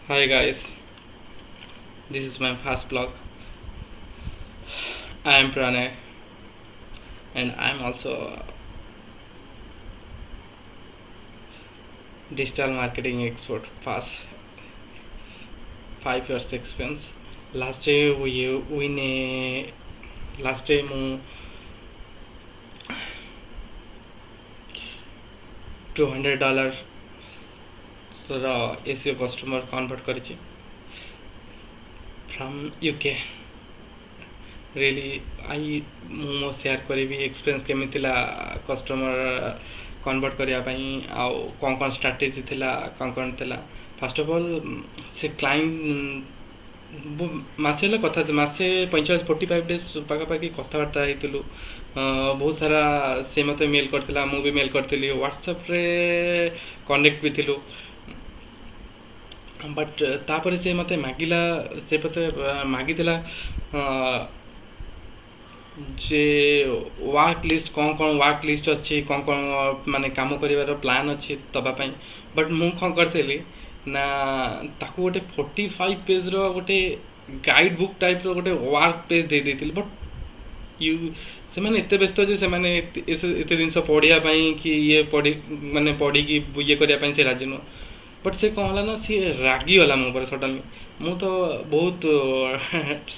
Hi guys, this is my first blog. I am Pranay and I am also a digital marketing expert. Past 5 years experience. Last day last day ମୁଁ $200 ର ACO customer convert କରିଛି from UK. ମୁଁ ମୋ share କରିବି experience କେମିତି ଥିଲା customer convert କରିବା ପାଇଁ ଆଉ କ'ଣ ଷ୍ଟ୍ରାଟେଜି ଥିଲା କ'ଣ ଥିଲା। ଫାର୍ଷ୍ଟ ଅଫ୍ ଅଲ୍ ସେ କ୍ଲାଇଣ୍ଟ ମାସେ ହେଲା କଥା ମାସେ 45-45 ଡେଜ୍ ପାଖାପାଖି କଥାବାର୍ତ୍ତା ହେଇଥିଲୁ। ବହୁତ ସାରା ସେ ମୋତେ ମେଲ୍ କରିଥିଲା, ମୁଁ ବି ମେଲ୍ କରିଥିଲି, ହ୍ୱାଟ୍ସଆପ୍ରେ କନେକ୍ଟ ବି ଥିଲୁ। ବଟ୍ ତାପରେ ସେ ମୋତେ ମାଗିଥିଲା ଯେ ୱାର୍କ ଲିଷ୍ଟ କ'ଣ ୱାର୍କ ଲିଷ୍ଟ ଅଛି, କ'ଣ ମାନେ କାମ କରିବାର ପ୍ଲାନ୍ ଅଛି ଦେବା ପାଇଁ। ବଟ୍ ମୁଁ କ'ଣ କରିଥିଲି ନା ତାକୁ ଗୋଟେ 45 ପେଜ୍ର ଗୋଟେ ଗାଇଡ଼ ବୁକ୍ ଟାଇପ୍ର ଗୋଟେ ୱାର୍କ ପେଜ୍ ଦେଇଥିଲି। ବଟ୍ ସେମାନେ ଏତେ ବ୍ୟସ୍ତ ଯେ ସେମାନେ ଏତେ ଜିନିଷ ପଢ଼ିବା ପାଇଁ କି ପଢ଼ିକି ଇଏ କରିବା ପାଇଁ ସେ ରାଜି ନୁହଁ। ବଟ୍ ସେ କ'ଣ ହେଲା ନା ସିଏ ରାଗିଗଲା ମୋ ଉପରେ ସଡନ୍ଲି। ମୁଁ ତ ବହୁତ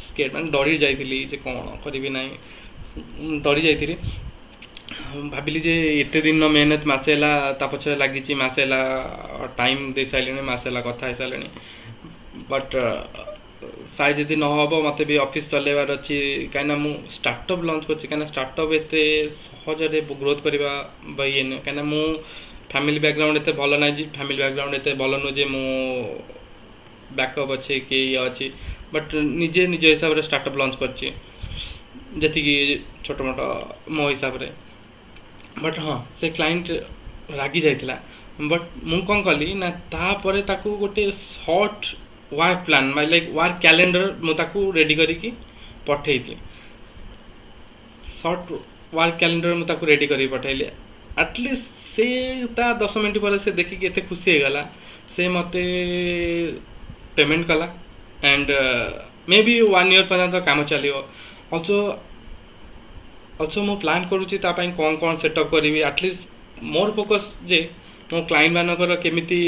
ସ୍କେଟ୍ ଡରି ଯାଇଥିଲି ଯେ କ'ଣ କରିବି ନାହିଁ, ଡରି ଯାଇଥିଲି। ଭାବିଲି ଯେ ଏତେ ଦିନ ମେହନତ ମାସେ ହେଲା ତା ପଛରେ ଲାଗିଛି, ମାସେ ହେଲା ଟାଇମ୍ ଦେଇସାରିଲିଣି, ମାସେ ହେଲା କଥା ହେଇସାରିଲିଣି। ବଟ୍ ସାଇ ଯଦି ନ ହେବ ମୋତେ ବି ଅଫିସ୍ ଚଲେଇବାର ଅଛି, କାହିଁକିନା ମୁଁ ଷ୍ଟାର୍ଟଅପ୍ ଲଞ୍ଚ କରିଛି। କାହିଁକିନା ଷ୍ଟାର୍ଟଅପ୍ ଏତେ ସହଜରେ ଗ୍ରୋଥ୍ କରିବା ଇଏ ନୁହେଁ। କାହିଁକିନା ମୁଁ ଫ୍ୟାମିଲି ବ୍ୟାକ୍ଗ୍ରାଉଣ୍ଡ ଏତେ ଭଲ ନାହିଁ, ଯେ ଫ୍ୟାମିଲି ବ୍ୟାକ୍ଗ୍ରାଉଣ୍ଡ ଏତେ ଭଲ ନୁହେଁ ଯେ ମୁଁ ବ୍ୟାକଅପ୍ ଅଛି କି ଇଏ ଅଛି। ବଟ୍ ନିଜ ହିସାବରେ ଷ୍ଟାର୍ଟଅପ୍ ଲଞ୍ଚ କରିଛି, ଯେତିକି ଛୋଟ ମୋଟ ମୋ ହିସାବରେ। ବଟ୍ ହଁ, ସେ କ୍ଲାଇଣ୍ଟ ରାଗି ଯାଇଥିଲା। ବଟ୍ ମୁଁ କ'ଣ କଲି ନା ତାପରେ ତାକୁ ଗୋଟେ short work plan work calendar ମୁଁ ତାକୁ ରେଡ଼ି କରିକି ପଠାଇଥିଲି। ସର୍ଟ ୱାର୍କ କ୍ୟାଲେଣ୍ଡର ମୁଁ ତାକୁ ରେଡ଼ି କରିକି ପଠାଇଲି। ଆଟଲିଷ୍ଟ ସେ ତା 10 ମିନିଟ୍ ପରେ ସେ ଦେଖିକି ଏତେ ଖୁସି ହେଇଗଲା, ସେ ମୋତେ ପେମେଣ୍ଟ କଲା। ଆଣ୍ଡ ମେ ବି 1 year ପର୍ଯ୍ୟନ୍ତ କାମ ଚାଲିବ। ଅଲସୋ ମୁଁ ପ୍ଲାନ୍ କରୁଛି ତା ପାଇଁ କ'ଣ ସେଟଅପ୍ କରିବି। ଆଟଲିଷ୍ଟ ମୋର ଫୋକସ୍ ଯେ ମୋ କ୍ଲାଇଣ୍ଟମାନଙ୍କର କେମିତି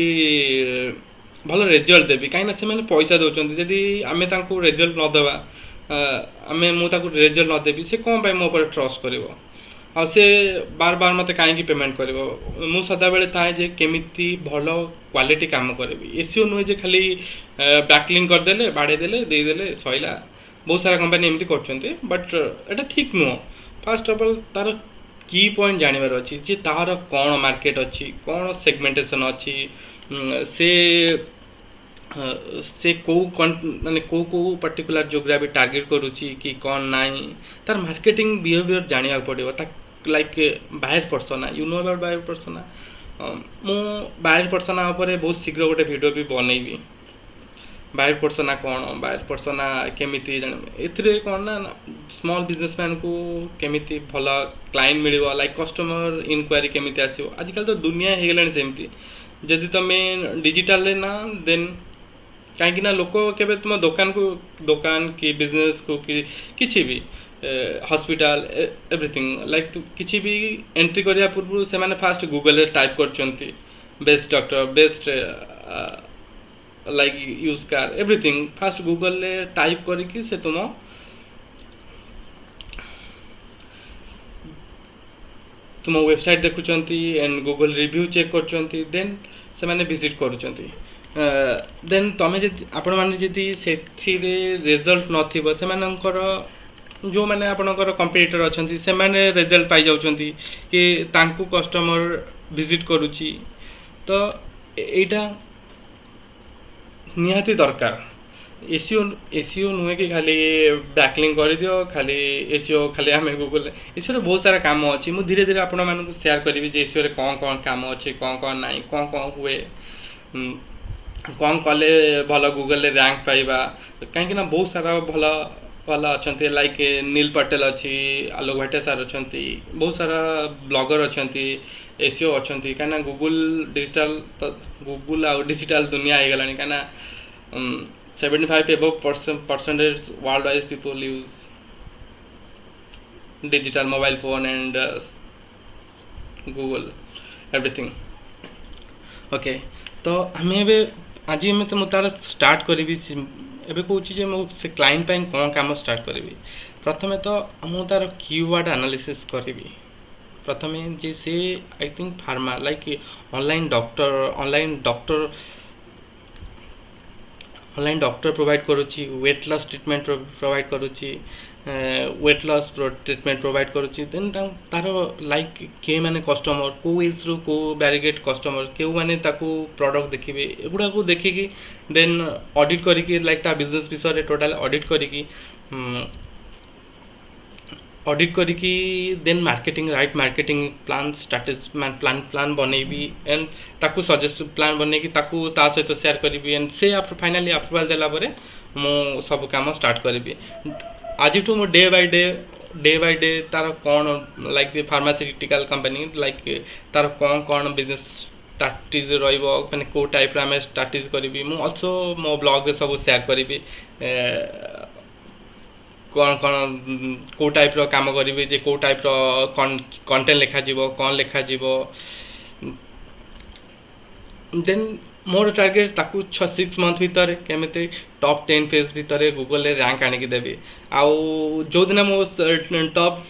ଭଲ ରେଜଲ୍ଟ ଦେବି। କାହିଁକିନା ସେମାନେ ପଇସା ଦେଉଛନ୍ତି, ଯଦି ଆମେ ତାଙ୍କୁ ରେଜଲ୍ଟ ନ ଦେବା, ମୁଁ ତାକୁ ରେଜଲ୍ଟ ନ ଦେବି, ସେ କ'ଣ ପାଇଁ ମୋ ଉପରେ ଟ୍ରଷ୍ଟ କରିବ ଆଉ ସେ ବାର ମୋତେ କାହିଁକି ପେମେଣ୍ଟ କରିବ। ମୁଁ ସଦାବେଳେ ଥାଏ ଯେ କେମିତି ଭଲ କ୍ୱାଲିଟି କାମ କରିବି। ଏସିଓ ନୁହେଁ ଯେ ଖାଲି ବ୍ୟାକଲିଙ୍ଗ କରିଦେଲେ, ବାଡ଼େଇ ଦେଲେ, ଦେଇଦେଲେ, ସଇଲା। ବହୁତ ସାରା କମ୍ପାନୀ ଏମିତି କରୁଛନ୍ତି, ବଟ୍ ଏଇଟା ଠିକ୍ ନୁହଁ। ଫାର୍ଷ୍ଟ ଅଫ୍ ଅଲ୍ ତା'ର କି ପଏଣ୍ଟ ଜାଣିବାର ଅଛି ଯେ ତାହାର କ'ଣ ମାର୍କେଟ୍ ଅଛି, କ'ଣ ସେଗମେଣ୍ଟେସନ୍ ଅଛି, ସେ କେଉଁ କେଉଁ ପର୍ଟିକୁଲାର ଜୋଗ୍ରାଫି ଟାର୍ଗେଟ୍ କରୁଛି କି କ'ଣ ନାହିଁ। ତା'ର ମାର୍କେଟିଂ ବିହେଭିଅର୍ ଜାଣିବାକୁ ପଡ଼ିବ। Buyer persona, about buyer persona. ମୁଁ ବାୟର ପର୍ସନା ଉପରେ ବହୁତ ଶୀଘ୍ର ଗୋଟେ ଭିଡ଼ିଓ ବି ବନେଇବି। ବାୟର ପର୍ସନା କ'ଣ, ବାୟର ପର୍ସନା କେମିତି ଜାଣିବ, ଏଥିରେ କ'ଣ ନା ସ୍ମଲ୍ ବିଜନେସମ୍ୟାନ୍କୁ କେମିତି ଭଲ କ୍ଲାଇଣ୍ଟ ମିଳିବ, କଷ୍ଟମର ଇନକ୍ୱାରି କେମିତି ଆସିବ। ଆଜିକାଲି ତ ଦୁନିଆ ହେଇଗଲାଣି ସେମିତି। ଯଦି ତୁମେ ଡିଜିଟାଲରେ ନା ଦେନ୍ କାହିଁକି ନା ଲୋକ କେବେ ତୁମ ଦୋକାନ କି ବିଜନେସ୍କୁ କି କିଛି ବି ହସ୍ପିଟାଲ ଏଭ୍ରିଥିଙ୍ଗ କିଛି ବି ଏଣ୍ଟ୍ରି କରିବା ପୂର୍ବରୁ ସେମାନେ ଫାଷ୍ଟ ଗୁଗଲରେ ଟାଇପ୍ କରୁଛନ୍ତି best doctor, best used car, everything first ଗୁଗଲରେ ଟାଇପ୍ କରିକି ସେ ତୁମ ୱେବସାଇଟ୍ ଦେଖୁଛନ୍ତି ଆଣ୍ଡ ଗୁଗଲ ରିଭ୍ୟୁ ଚେକ୍ କରୁଛନ୍ତି, ଦେନ୍ ସେମାନେ ଭିଜିଟ୍ କରୁଛନ୍ତି। ଦେନ୍ ଆପଣମାନେ ଯଦି ସେଥିରେ ରେଜଲ୍ଟ ନଥିବ, ସେମାନଙ୍କର ଯେଉଁମାନେ ଆପଣଙ୍କର କମ୍ପିଟିଟର୍ ଅଛନ୍ତି ସେମାନେ ରେଜଲ୍ଟ ପାଇଯାଉଛନ୍ତି କି ତାଙ୍କୁ କଷ୍ଟମର ଭିଜିଟ୍ କରୁଛି। ତ ଏଇଟା ନିହାତି ଦରକାର। ଏସିଓ ନୁହେଁ କି ଖାଲି ବ୍ୟାକଲିଙ୍ଗ କରିଦିଅ, ଖାଲି ଏସିଓ ଖାଲି ଆମେ ଗୁଗଲରେ। ଏସିଓରେ ବହୁତ ସାରା କାମ ଅଛି। ମୁଁ ଧୀରେ ଧୀରେ ଆପଣମାନଙ୍କୁ ସେୟାର କରିବି ଯେ ଏସିଓରେ କ'ଣ କାମ ଅଛି, କ'ଣ ନାହିଁ, କ'ଣ ହୁଏ, କ'ଣ କଲେ ଭଲ ଗୁଗଲରେ ର୍ୟାଙ୍କ ପାଇବା। କାହିଁକିନା ବହୁତ ସାରା ଭଲ ଅଛନ୍ତି, ନୀଲ ପଟେଲ ଅଛି, ଆଲୋକ ଭାଟିଆ ସାର୍ ଅଛନ୍ତି, ବହୁତ ସାରା ବ୍ଲଗର ଅଛନ୍ତି, ଏସିଓ ଅଛନ୍ତି। କାହିଁକିନା ଗୁଗୁଲ ଆଉ ଡିଜିଟାଲ ଦୁନିଆ ହେଇଗଲାଣି। କାହିଁକିନା 75 above percentage worldwide people use digital mobile phone and Google everything. Okay तो आम आज मैं तार स्टार्ट करी एबे कहूँ जे से क्लाइंट पे कौन काम स्टार्ट करी प्रथमे तो मुझे तार कीवर्ड एनालिसिस करी प्रथमे जे से I think pharma like online doctor provide करुच्ची वेट लॉस ट्रीटमेंट प्रोवाइड करुच्ची वेट लॉस ट्रीटमेंट प्रोवाइड करुच्ची देन तार लाइक के माने कस्टमर को एज रू को बैरिगेट कस्टमर क्यों माने ताको प्रोडक्ट देखिए एगुड़ा को देखिकी देन ऑडिट करिकी लाइक ता बिजनेस विषय टोटाल ऑडिट करिकी then marketing right marketing plan strategy plan बनैबी एंड ताकू सजेस्ट प्लान बनैकी ताकू ता सहित शेयर करी एंड से फाइनाली अप्रूवल देला परे मु सब काम स्टार्ट करी आज मु डे बाय डे तार कौन लाइक फार्मास्यूटिकल कंपनी लाइक तार कौन कौन बिजनेस स्ट्रैटेजी मैंने कौ टाइप आम स्ट्रैटेजी करी मु ऑल्सो मो ब्लॉग रे सब शेयर करी कौन कौन कौ टाइप काम करी जे कौ टाइप कंटेंट लिखा जीवो कौन लिखा जीवो देन मोर टार्गेट ताकू 6 मंथ भितर केमिति टॉप 10 पेज भितर गूगल रे रैंक आनिकी देबी आउ जो दिन मो टॉप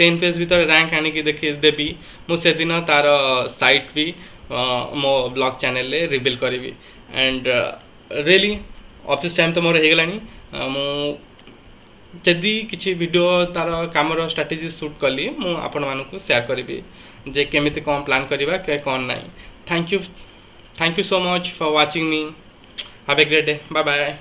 10 पेज भितर रैंक आनिकी देखि देबी मो से दिन तार साइट भी मो ब्लॉग चैनल रे रिवील करी एंड रियली ऑफिस टाइम तो मोर हे गलानी मो जदि किसी वीडियो तार कामर स्ट्रैटेजी शूट कली मु आपण मानकु शेयर करी जे केमिति कौन प्लान करबा के कौन नहीं thank you so much for watching me have a great day bye bye